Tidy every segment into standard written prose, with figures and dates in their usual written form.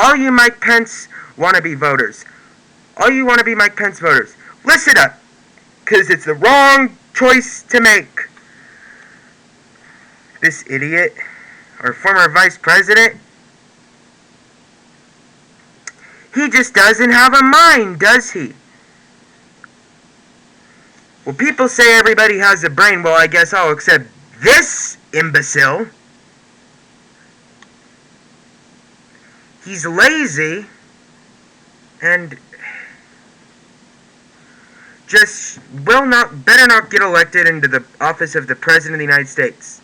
all you Mike Pence wannabe voters, all you wannabe Mike Pence voters, listen up, because it's the wrong choice to make. This idiot, our former vice president, he just doesn't have a mind, does he? Well, people say everybody has a brain. Well, I guess all except this imbecile. He's lazy and just better not get elected into the office of the President of the United States.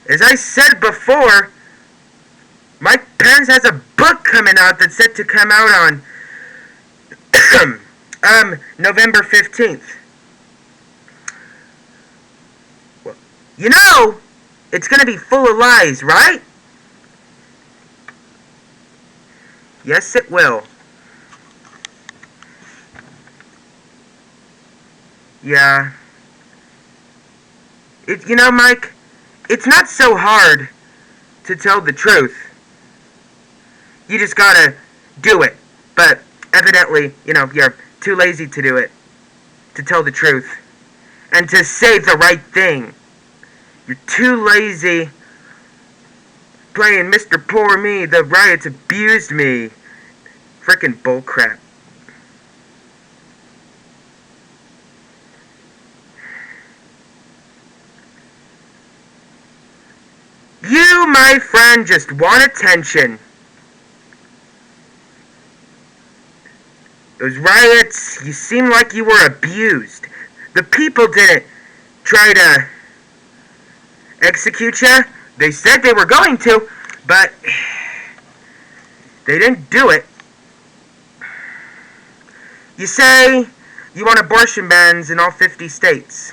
As I said before, Mike Pence has a book coming out that's set to come out on November 15th. Well, you know, it's going to be full of lies, right? Yes, it will. Yeah. You know, Mike, it's not so hard to tell the truth. You just gotta do it. But evidently, you're too lazy to do it. To tell the truth. And to say the right thing. You're too lazy playing Mr. Poor Me, the riots abused me. Frickin' bullcrap. You, my friend, just want attention. Those riots, you seem like you were abused. The people didn't try to execute you. They said they were going to, but they didn't do it. You say you want abortion bans in all 50 states.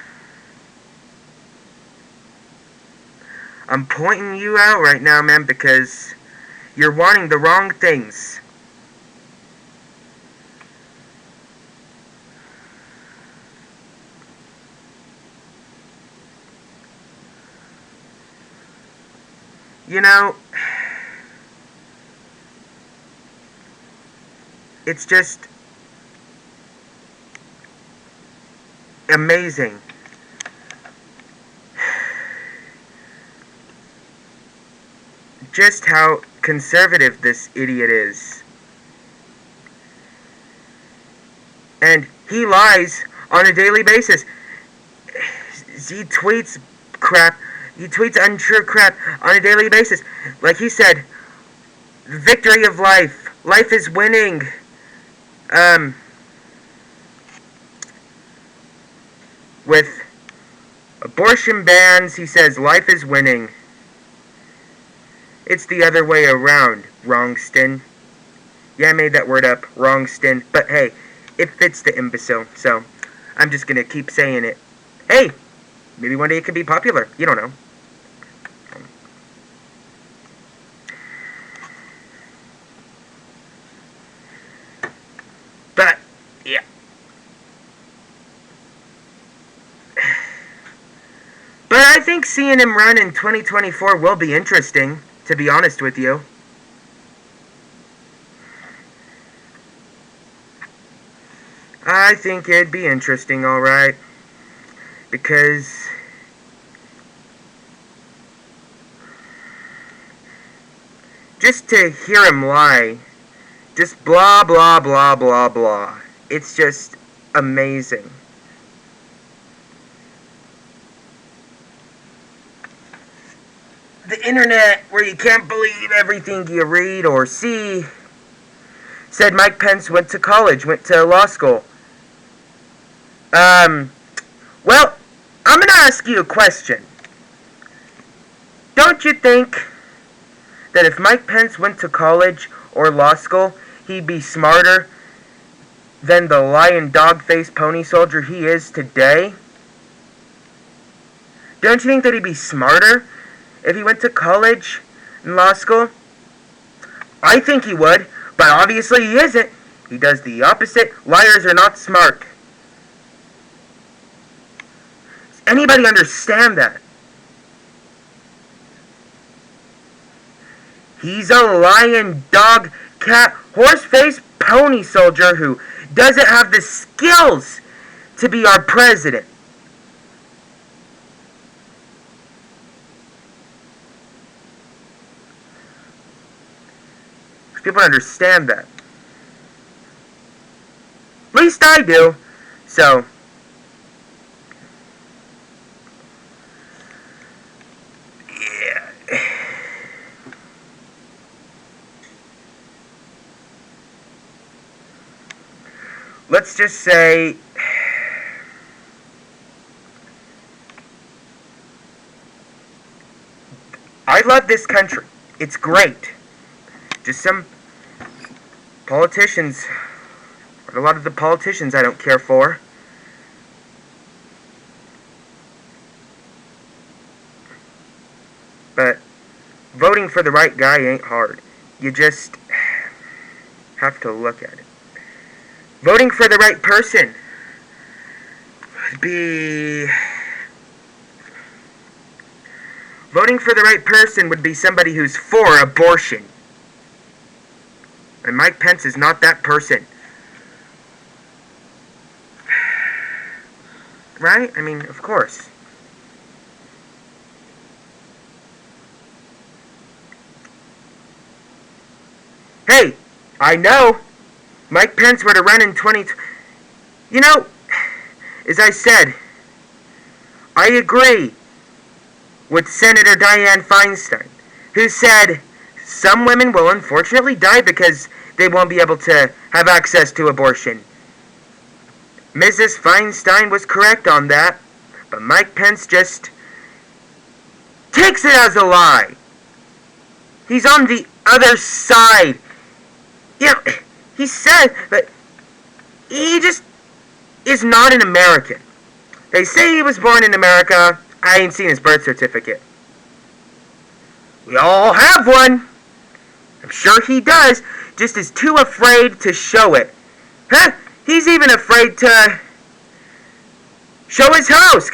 I'm pointing you out right now, man, because you're wanting the wrong things. You know, it's just amazing. Just how conservative this idiot is. And he lies on a daily basis. He tweets crap. He tweets untrue crap on a daily basis. Like he said, victory of life. Life is winning. With abortion bans, he says life is winning. It's the other way around, Wrongston. Yeah, I made that word up, Wrongston. But hey, it fits the imbecile, so I'm just gonna keep saying it. Hey, maybe one day it could be popular. You don't know. But, yeah. But I think seeing him run in 2024 will be interesting, to be honest with you. I think it'd be interesting, alright. Because just to hear him lie, just blah, blah, blah, blah, blah. It's just amazing. The internet, where you can't believe everything you read or see, said Mike Pence went to college, went to law school. Well, I'm going to ask you a question. Don't you think that if Mike Pence went to college or law school, he'd be smarter than the lion dog-faced pony soldier he is today? Don't you think that he'd be smarter if he went to college and law school? I think he would, but obviously he isn't. He does the opposite. Liars are not smart. anybody understand that? He's a lion, dog, cat, horse-faced pony soldier who doesn't have the skills to be our president. People understand that. At least I do. So, yeah. Let's just say I love this country. It's great. Just some politicians, a lot of the politicians I don't care for. But voting for the right guy ain't hard. You just have to look at it. Voting for the right person would be... Voting for the right person would be somebody who's for abortion. And Mike Pence is not that person. Right? I mean, of course. Hey, I know. Mike Pence were to run in 20... You know, as I said, I agree with Senator Dianne Feinstein, who said some women will unfortunately die because they won't be able to have access to abortion. Mrs. Feinstein was correct on that, but Mike Pence just takes it as a lie. He's on the other side. You know, he said that he just is not an American. They say he was born in America. I ain't seen his birth certificate. We all have one. I'm sure he does, just is too afraid to show it. Huh? He's even afraid to show his house,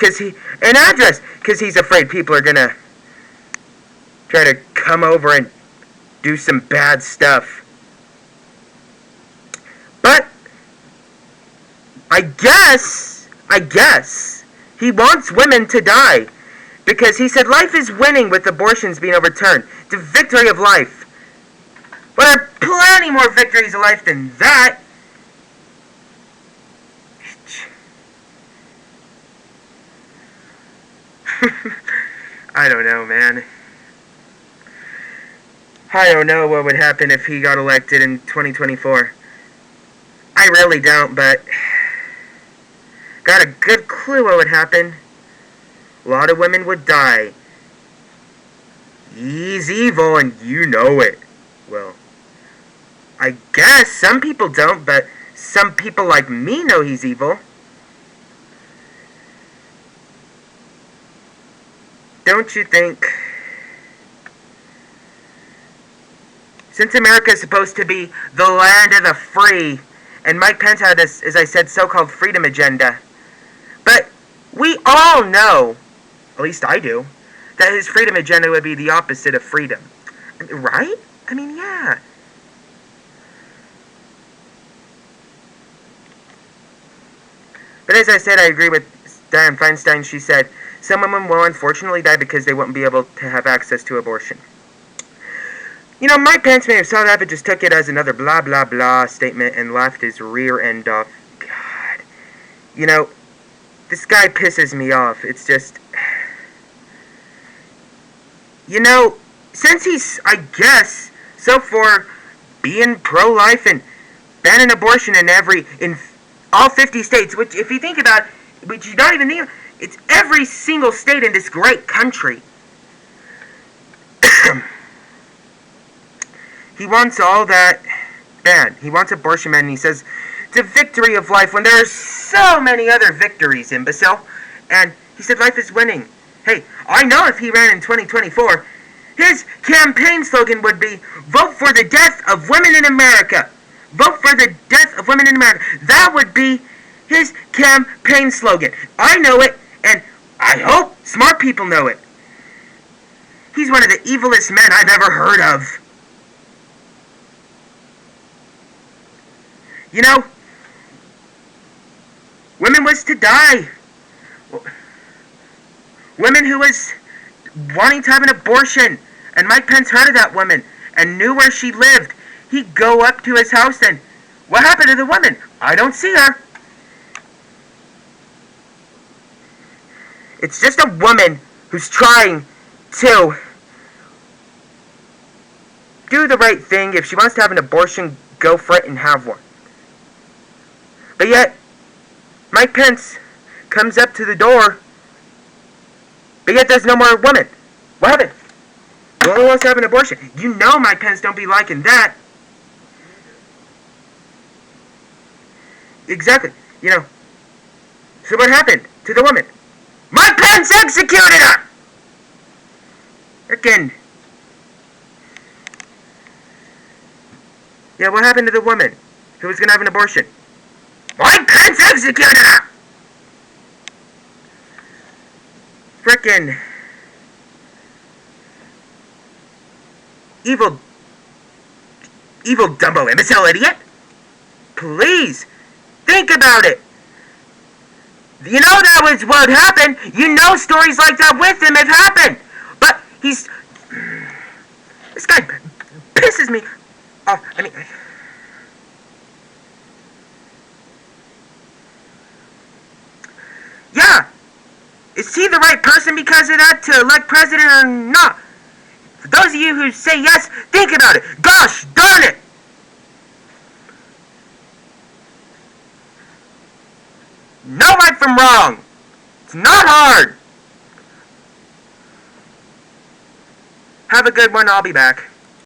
an address, because he's afraid people are gonna try to come over and do some bad stuff. But I guess he wants women to die, because he said life is winning with abortions being overturned. The victory of life. But there are plenty more victories of life than that. I don't know, man. I don't know what would happen if he got elected in 2024. I really don't, but got a good clue what would happen. A lot of women would die. He's evil and you know it. Well, I guess some people don't, but some people like me know he's evil. Don't you think? Since America is supposed to be the land of the free, and Mike Pence had this, as I said, so-called freedom agenda, but we all know, at least I do, that his freedom agenda would be the opposite of freedom. Right? I mean, yeah. But as I said, I agree with Dianne Feinstein. She said, some women will unfortunately die because they won't be able to have access to abortion. You know, Mike Pence may have saw that, but just took it as another blah, blah, blah statement and laughed his rear end off. God. You know, this guy pisses me off. It's just... You know, since he's, I guess, so for being pro-life and banning abortion in all 50 states, which, if you think about it, which you don't even need, it's every single state in this great country. He wants all that banned. He wants abortion banned, and he says it's a victory of life when there are so many other victories, imbecile. And he said life is winning. Hey, I know if he ran in 2024, his campaign slogan would be, vote for the death of women in America. Vote for the death of women in America. That would be his campaign slogan. I know it, and I hope smart people know it. He's one of the evilest men I've ever heard of. You know, women was to die. Women who was wanting to have an abortion. And Mike Pence heard of that woman and knew where she lived. He'd go up to his house and, what happened to the woman? I don't see her. It's just a woman who's trying to do the right thing. If she wants to have an abortion, go for it and have one. But yet, Mike Pence comes up to the door, but yet there's no more woman. What happened? No one wants to have an abortion. You know Mike Pence don't be liking that. Exactly. You know. So what happened to the woman? Mike Pence executed her! Again. Yeah, what happened to the woman who was going to have an abortion? Mike Pence executed her! Frickin' evil Dumbo imbecile idiot. Please, think about it. You know that was what happened. You know stories like that with him have happened. But this guy pisses me off. I mean, yeah. Is he the right person because of that to elect president or not? For those of you who say yes, think about it. Gosh darn it! Know right from wrong. It's not hard. Have a good one. I'll be back.